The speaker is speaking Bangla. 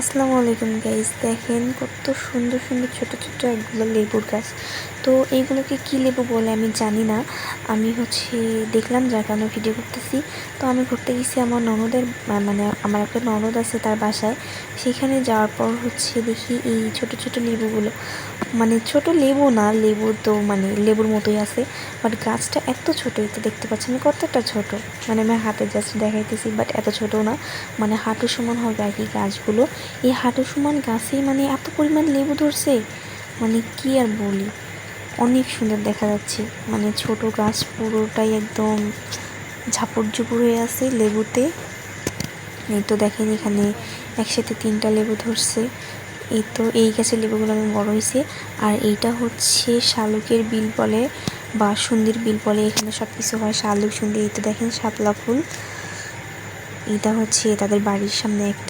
আসসালামু আলাইকুম গাইস, দেখেন কত সুন্দর সুন্দর ছোট ছোট একগুলো লেবুর গাছ। তো এইগুলোকে কি লেবু বলে আমি জানি না। আমি দেখলাম, যার কারণে ভিডিও করতেছি। তো আমি ঘুরতে গেছি আমার ননদের, মানে আমার একটা ননদ আছে তার বাসায়। সেখানে যাওয়ার পর দেখি এই ছোট ছোট লেবুগুলো, মানে ছোট লেবু না, লেবু তো মানে লেবুর মতোই আছে, বাট গাছটা এত ছোট। এই তো দেখতে পাচ্ছেন কতটা ছোট, মানে আমি হাতে জাস্ট দেখাইতেছি, বাট এত ছোট না, মানে হাঁটু সমান হবে আর কি গাছগুলো। এই হাঁটু সমান গাছেই মানে এত পরিমাণ লেবু ধরছে, মানে কি আর বলি, অনেক সুন্দর দেখা যাচ্ছে। মানে ছোট গাছ পুরোটাই একদম ঝাপড় ঝুপুর হয়ে আছে লেবুতে। এই তো দেখেন এখানে একসাথে 3টা লেবু ধরছে। এই তো এই গাছের লেবুগুলো আমি বড় হয়েছে। আর এইটা শালুকের বিল বলে বা সুন্দর বিল বলে, এখানে সব কিছু হয় শালুক সুন্দর। এই তো দেখেন শাপলা ফুল, এটা তাদের বাড়ির সামনে একটা